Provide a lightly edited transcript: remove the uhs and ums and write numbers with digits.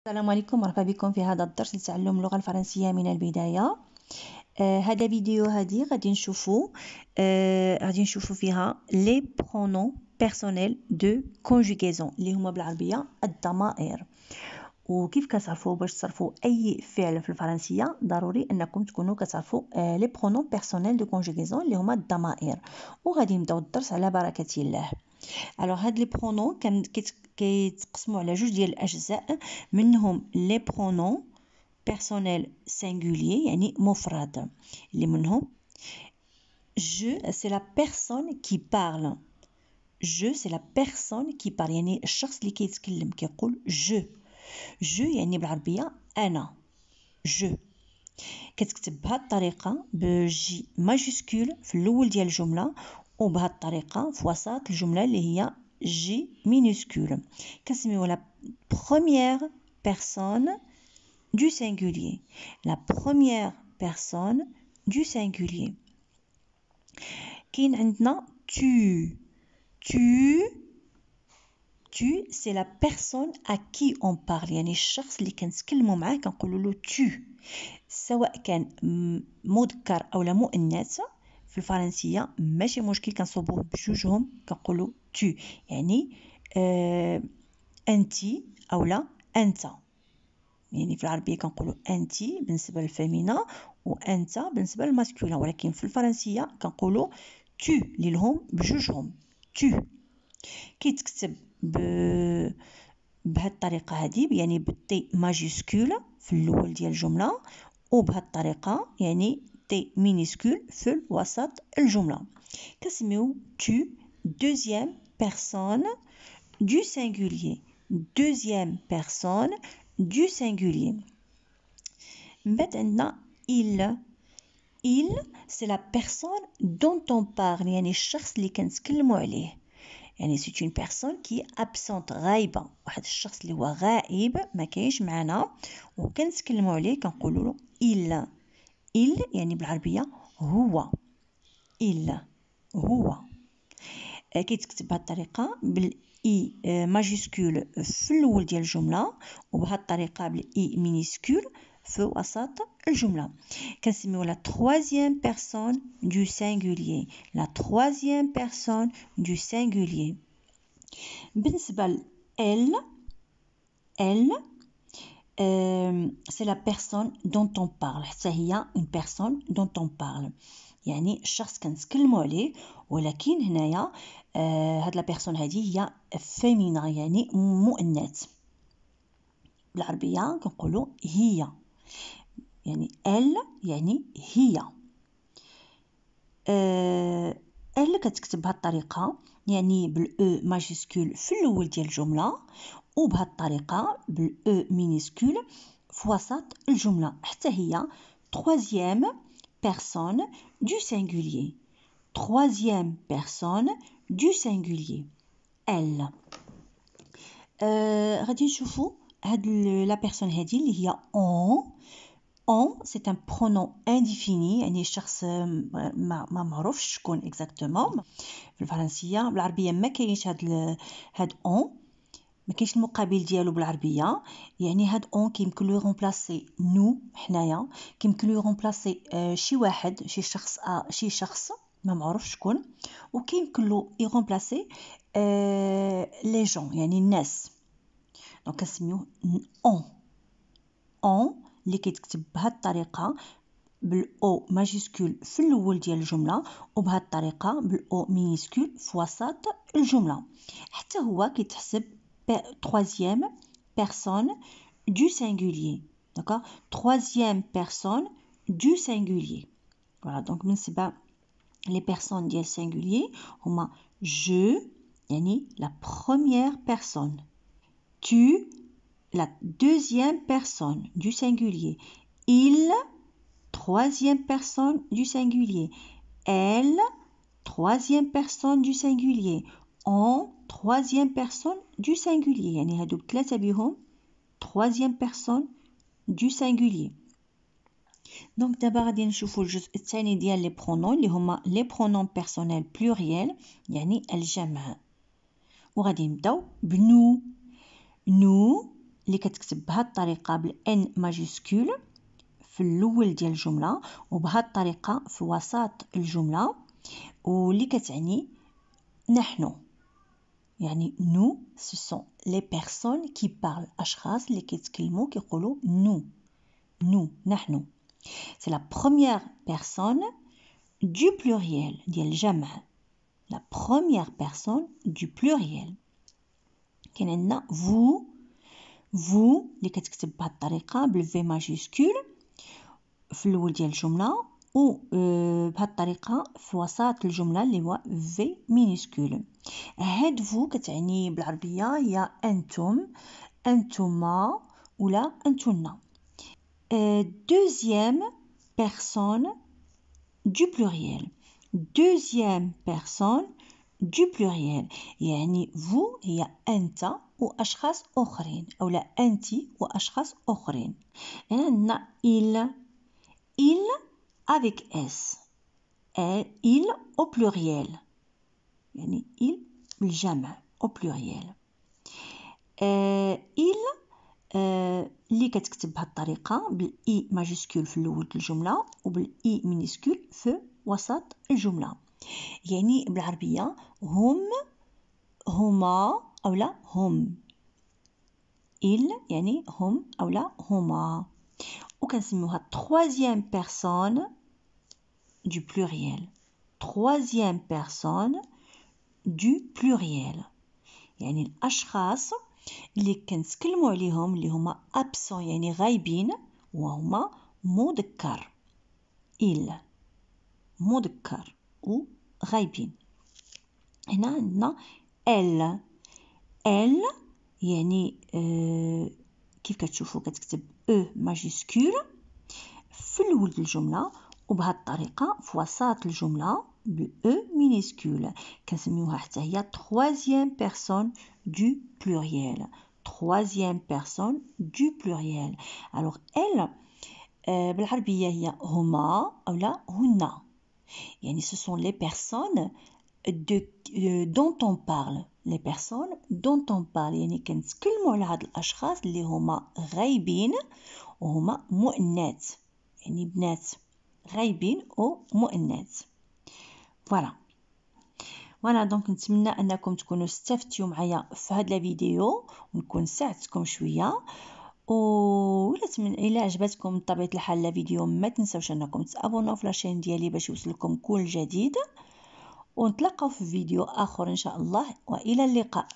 السلام عليكم، مرحبا بكم في هذا الدرس لتعلم اللغة الفرنسية من البداية. هذا فيديو غادي نشوفوا فيها لي برونون بيرسونيل دو كونجوغيزون اللي هما بالعربية الضمائر. وكيف كتعرفوا باش تصرفوا اي فعل في الفرنسية ضروري انكم تكونوا كتعرفوا لي برونون بيرسونيل دو كونجوغيزون اللي هما الضمائر. وغادي نبداو الدرس على بركة الله. الوغ هاد لي برونون كيتقسموا على جوج ديال الاجزاء، منهم لي برونون بيرسونيل سينغولير يعني مفرد، اللي منهم je c'est la personne qui parle. je c'est la personne qui parle يعني الشخص اللي كيتكلم كيقول je يعني بالعربية انا je. كتكتب بهذه الطريقه بجي ماجيسكول في الاول ديال الجمله، وبهذه الطريقه في وسط الجمله اللي هي جي مينوسكول. كنسميوها لا بروميير بيرسون du singulier. La première personne du singulier. كاين عندنا tu c'est la personne à qui on parle، يعني الشخص اللي كنتكلموا معاه كنقولوا له tu، سواء كان مذكر او لا مؤنث. في الفرنسيه ماشي مشكل كنصوبوه بجوجهم كنقولوا tu، يعني انتي او لا انت. يعني في العربيه كنقولوا انتي بالنسبه للفيمينا وانت بالنسبه للماسكولين، ولكن في الفرنسيه كنقولوا tu اللي لهم بجوجهم tu. كيتكتب بهذه الطريقه هذه، يعني بالتي ماجيسكول في الاول ديال الجمله، وبهذه الطريقه يعني تي مينيسكول في الوسط الجمله. كنسميو tu deuxième personne du singulier. deuxième personne du singulier. من بعد عندنا il c'est la personne dont on parle، يعني الشخص اللي كنتكلموا عليه. يعني c'est une personne qui est absente، غايبة، واحد الشخص اللي هو غائب ما كاينش معنا وكنتكلموا عليه كنقولوا له il يعني بالعربية هو هو. كيتكتب بهذه الطريقة بالاي ماجيسكول في الاول ديال الجملة، وبهذه الطريقة بالاي مينيسكول في وسط الجملة. كنسميو la troisième personne du singulier. la troisième personne du singulier. بالنسبة ل elle c'est la personne dont on parle، حتى هي une personne dont on parle، يعني الشخص كنتكلموا عليه، ولكن هنايا هاد لا بيرسون هذه هي فيمينا يعني مؤنث. بالعربيه كنقولوا هي، يعني elle يعني هي. elle كتكتب بهذه الطريقه، يعني بالاو ماجيسكول في الاول ديال الجمله، وبهذه الطريقه بالاو مينيسكول في وسط الجمله. حتى هي troisième personne du singulier. troisième personne du singulier elle. غادي نشوفوا هاد لا بيرسون هذه اللي هي on c'est un pronom indéfini، يعني شخص ما معروفش شكون اكزاكتومون. في الفرنسيه بالعربيه ما كاينش هاد on، ما كاينش المقابل ديالو بالعربيه. يعني هاد اون كيمكن له يغومبلاسي نو حنايا، كيمكن له يغومبلاسي شي واحد، شي شخص ما معروف شكون، وكيمكن له يغومبلاسي لي جون يعني الناس. دونك كنسميوه اون اللي كيتكتب بهذه الطريقه بالاو ماجيسكول في الاول ديال الجمله، وبهذه الطريقه بالاو مينيسكول في وسط الجمله. حتى هو كيتحسب troisième personne du singulier. D'accord? Troisième personne du singulier. Voilà, donc بالنسبة les personnes ديال singulier هما je يعني la première personne، tu la deuxième personne du singulier، il troisième personne du singulier، elle troisième personne du singulier، on troisième personne du singulier. يعني هادو ثلاثة بهم troisième personne du singulier. دونك دابا غادي نشوفوا الجزء الثاني ديال لي برونون اللي هما لي برونون بيرسونيل بلوريال يعني الجمع. وغادي نبداو بنو. nous اللي كتكتب بهذه الطريقه بالان ماجيسكول في الاول ديال الجمله وبهذه الطريقه في وسط الجمله واللي كتعني نحن يعني nous ce sont les personnes qui parlent أشخاص اللي كيتكلموا كيقولوا nous نحن. c'est la première personne du pluriel ديال الجمع. la première personne du pluriel. كاين عندنا vous اللي كتكتب بهذه الطريقه بالفي ماجيسكول في الاول ديال الجمله و بهذه الطريقه في وسط الجمله اللي هو في مينيسكول. هاد فو كتعني بالعربيه هي انتم انتما ولا انتن. deuxième personne du pluriel. deuxième personne du pluriel يعني vous هي أنت وأشخاص آخرين أو لا أنت وأشخاص آخرين. هنا عندنا il avec s il au pluriel يعني il بالجمع au pluriel. il اللي كتكتب بهذه الطريقه بالاي ماجيسكول في الاول الجمله وبالاي مينيسكول في وسط الجمله. يعني بالعربيه هم هما او لا هم. il يعني هم او لا هما. وكنسميوها troisième personne du pluriel. troisième personne du pluriel يعني الاشخاص اللي كنتكلموا عليهم اللي هما absent يعني غايبين وهما مذكر. il مذكر وغايبين. هنا عندنا elle يعني كيف كتشوفوا كتكتب او ماجيسكول في الاول الجمله وبهذه الطريقه في وسط الجمله باو مينيسكول. كنسميوها حتى هي troisième personne du pluriel. troisième personne du pluriel. alors elle بالعربيه هي هما او لا هن. يعني ce sont les personnes dont on parle. les personnes dont on parle يعني كنتكلموا على هاد الاشخاص اللي هما غايبين وهما مؤنث يعني بنات غايبين او مؤنث. فوالا دونك نتمنى انكم تكونوا استفدتوا معايا في هذا الفيديو ونكون ساعدتكم شويه. الا عجبتكم بطبيعه الحال الفيديو ما تنسوش انكم تابوناو في لاشين ديالي باش يوصلكم كل جديد. ونتلاقاو في فيديو اخر ان شاء الله والى اللقاء.